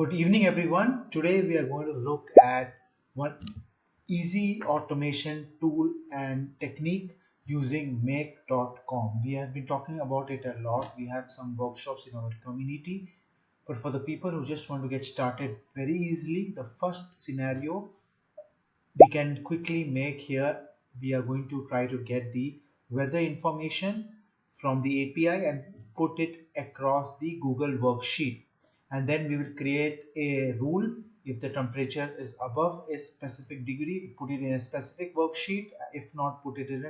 Good evening, everyone. Today we are going to look at one easy automation tool and technique using make.com. We have been talking about it a lot. We have some workshops in our community, but for the people who just want to get started very easily, the first scenario we can quickly make here. We are going to try to get the weather information from the API and put it across the Google worksheet, and then we will create a rule. If the temperature is above a specific degree, put it in a specific worksheet. If not, put it in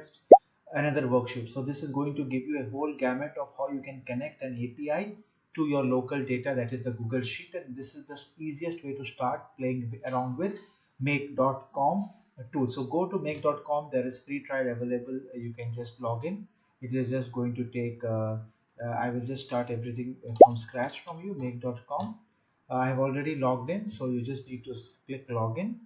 another worksheet. So this is going to give you a whole gamut of how you can connect an API to your local data, that is the Google Sheet. And this is the easiest way to start playing around with make.com tool. So go to make.com. There is free trial available. You can just log in. It is just going to take I will just start everything from scratch from you. Make.com. I have already logged in, so you just need to click login.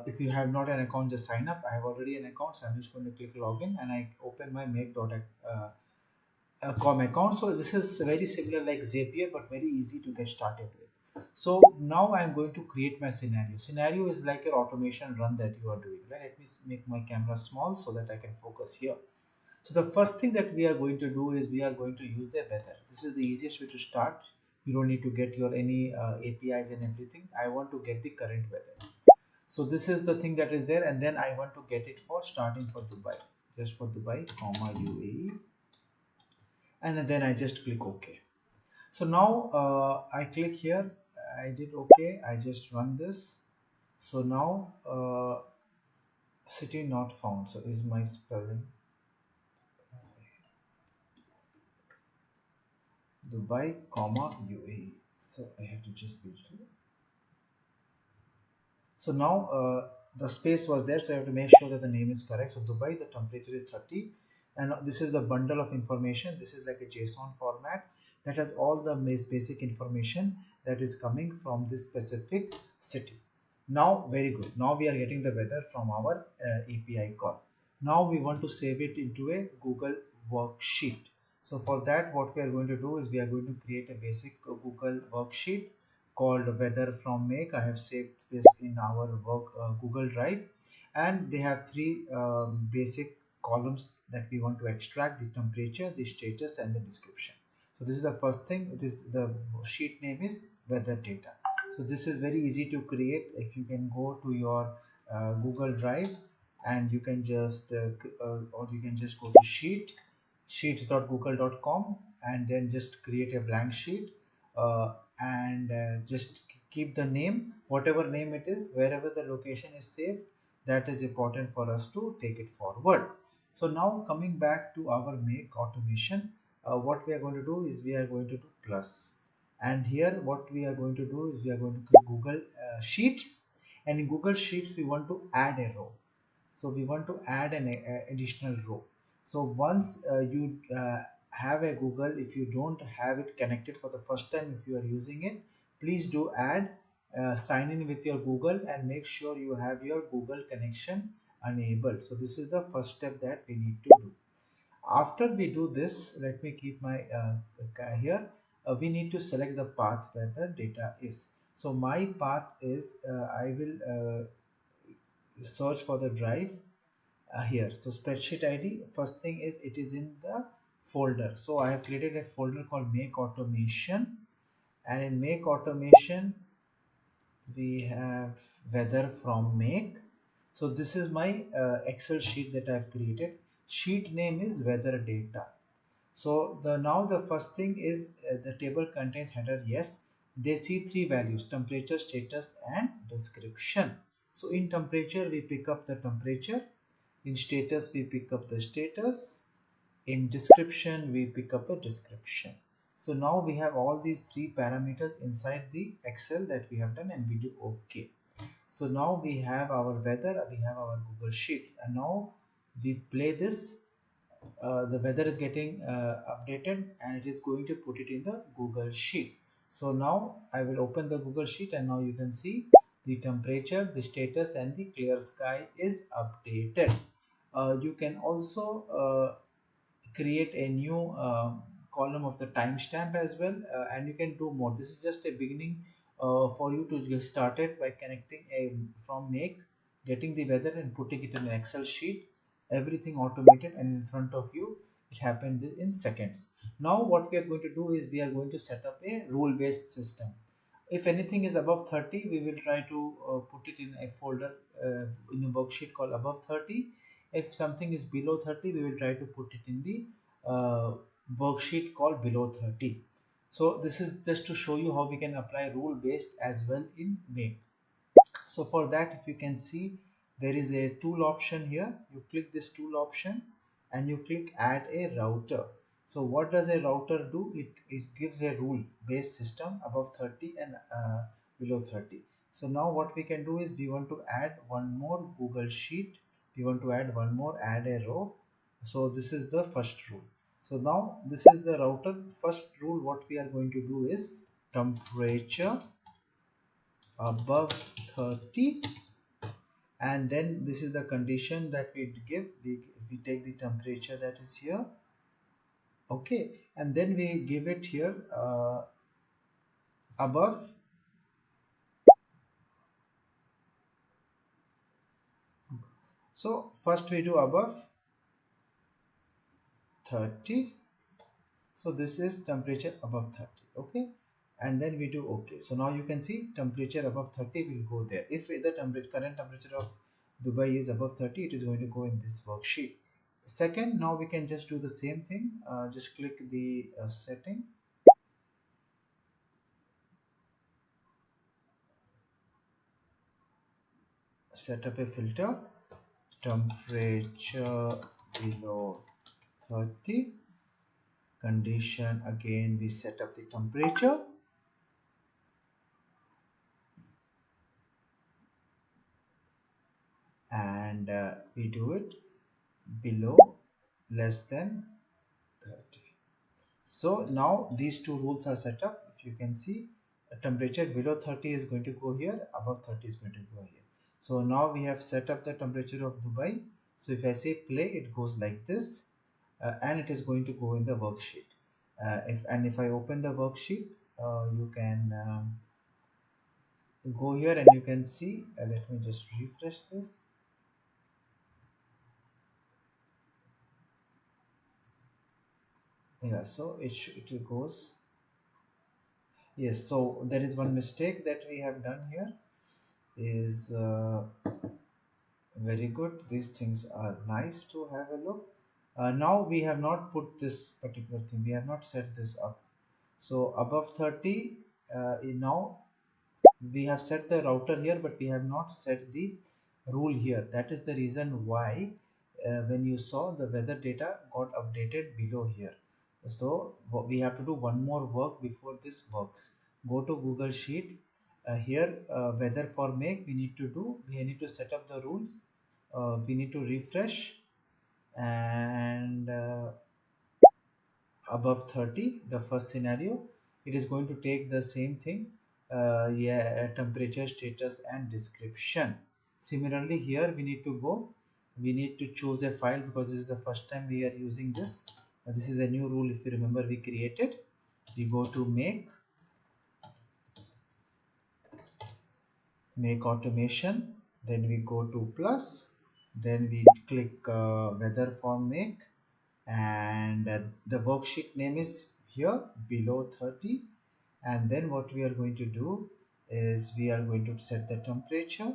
If you have not an account, just sign up. I have already an account, so I'm just going to click login and I open my make.com account. So this is very similar like Zapier, but very easy to get started with. So now I'm going to create my scenario. Scenario is like your automation run that you are doing. Right? Let me make my camera small so that I can focus here. So the first thing that we are going to do is we are going to use the weather. This is the easiest way to start. You don't need to get your any APIs and everything. I want to get the current weather. So this is the thing that is there, and then I want to get it for starting for Dubai, just for Dubai, comma UAE, and then I just click OK. So now I click here. I did OK. I just run this. So now city not found. So is my spelling Dubai, comma UAE. So I have to just be here. So now the space was there, so I have to make sure that the name is correct. So Dubai, the temperature is 30, and this is the bundle of information. This is like a JSON format that has all the basic information that is coming from this specific city. Now, very good. Now we are getting the weather from our API call. Now we want to save it into a Google worksheet. So for that, what we are going to do is we are going to create a basic Google worksheet called weather from make. I have saved this in our Google Drive, and they have three basic columns that we want to extract: the temperature, the status, and the description. So this is the first thing. It is the sheet name is weather data. So this is very easy to create. If you can go to your Google Drive, and you can just or you can just go to sheets.google.com and then just create a blank sheet, and just keep the name, whatever name it is, wherever the location is saved. That is important for us to take it forward. So now coming back to our make automation, what we are going to do is we are going to do plus, and here what we are going to do is we are going to click Google Sheets, and in Google Sheets we want to add a row. So we want to add an additional row. So once you have a Google, if you don't have it connected for the first time, if you are using it, please do add sign in with your Google and make sure you have your Google connection enabled. So this is the first step that we need to do. After we do this, let me keep my here. We need to select the path where the data is. So my path is I will search for the drive here. So spreadsheet ID, first thing is it is in the folder. So I have created a folder called make automation, and in make automation we have weather from make. So this is my Excel sheet that I've created. Sheet name is weather data. So now the first thing is the table contains header. Yes, they see three values: temperature, status, and description. So in temperature we pick up the temperature, in status we pick up the status, in description we pick up the description. So now we have all these three parameters inside the Excel that we have done, and we do OK. So now we have our weather, we have our Google Sheet, and now we play this. The weather is getting updated, and it is going to put it in the Google Sheet. So now I will open the Google Sheet, and now you can see the temperature, the status, and the clear sky is updated. You can also create a new column of the timestamp as well, and you can do more. This is just a beginning for you to get started by connecting a from make, getting the weather and putting it in an Excel sheet, everything automated and in front of you. It happens in seconds. Now what we are going to do is we are going to set up a rule based system. If anything is above 30, we will try to put it in a folder in a worksheet called above 30. If something is below 30, we will try to put it in the worksheet called below 30. So this is just to show you how we can apply rule based as well in make. So for that, if you can see, there is a tool option here. You click this tool option and you click add a router. So what does a router do? It gives a rule based system above 30 and below 30. So now what we can do is we want to add one more Google Sheet. We want to add one more, add a row. So this is the first rule. So now this is the router. First rule what we are going to do is temperature above 30, and then this is the condition that we give. We take the temperature that is here, okay, and then we give it here above. So first we do above 30. So this is temperature above 30, okay, and then we do okay. So now you can see temperature above 30 will go there. If the current temperature of Dubai is above 30, it is going to go in this worksheet. Second, now we can just do the same thing. Just click the setting, set up a filter, temperature below 30, condition, again we set up the temperature, and we do it below less than 30. So now these two rules are set up. If you can see, a temperature below 30 is going to go here, above 30 is going to go here. So now we have set up the temperature of Dubai. So if I say play, it goes like this, and it is going to go in the worksheet. If I open the worksheet, you can go here and you can see. Let me just refresh this. Yeah, so it goes. Yes, so there is one mistake that we have done here is very good. These things are nice to have a look. Now we have not put this particular thing, we have not set this up. So above 30, now we have set the router here, but we have not set the rule here. That is the reason why when you saw the weather data got updated below here. So we have to do one more work before this works. Go to Google Sheet. Here weather for make, we need to set up the rule. We need to refresh, and above 30, the first scenario, it is going to take the same thing, yeah, temperature, status and description. Similarly here we need to choose a file, because this is the first time we are using this. This is a new rule, if you remember, we created. We go to make automation, then we go to plus, then we click weather for make, and the worksheet name is here below 30. And then what we are going to do is we are going to set the temperature,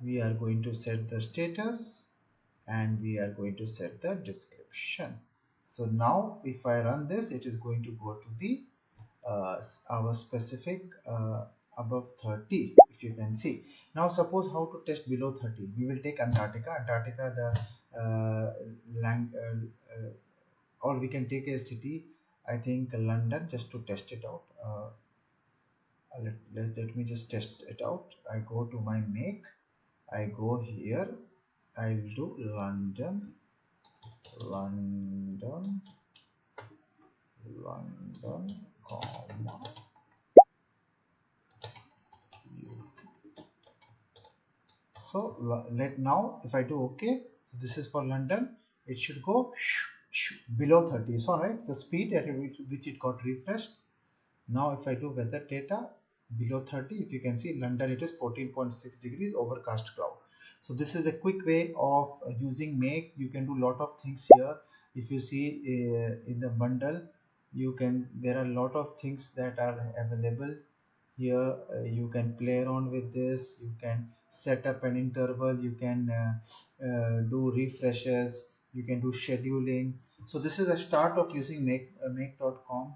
we are going to set the status, and we are going to set the description. So now if I run this, it is going to go to the our specific above 30. If you can see, now suppose how to test below 30. We will take Antarctica, the lang or we can take a city, I think London, just to test it out. Let me just test it out. I go to my make, I go here, I will do London, London, London, comma, so let now if I do okay, so this is for London, it should go below 30. So right, the speed at which it got refreshed, Now if I do weather data below 30, if you can see London, it is 14.6 degrees overcast cloud. So this is a quick way of using make. You can do lot of things here. If you see in the bundle, you can, there are a lot of things that are available here. You can play around with this, you can set up an interval, you can do refreshes, you can do scheduling. So this is a start of using make.com.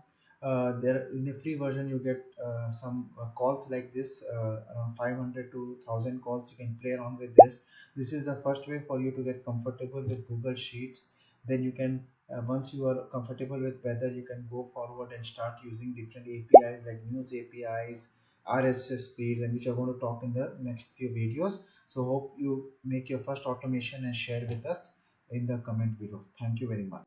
There in the free version you get some calls like this, around 500 to 1000 calls. You can play around with this. This is the first way for you to get comfortable with Google Sheets. Then you can, once you are comfortable with weather, you can go forward and start using different APIs like news APIs, RSS feeds, and which I'm going to talk in the next few videos. So hope you make your first automation and share with us in the comment below. Thank you very much.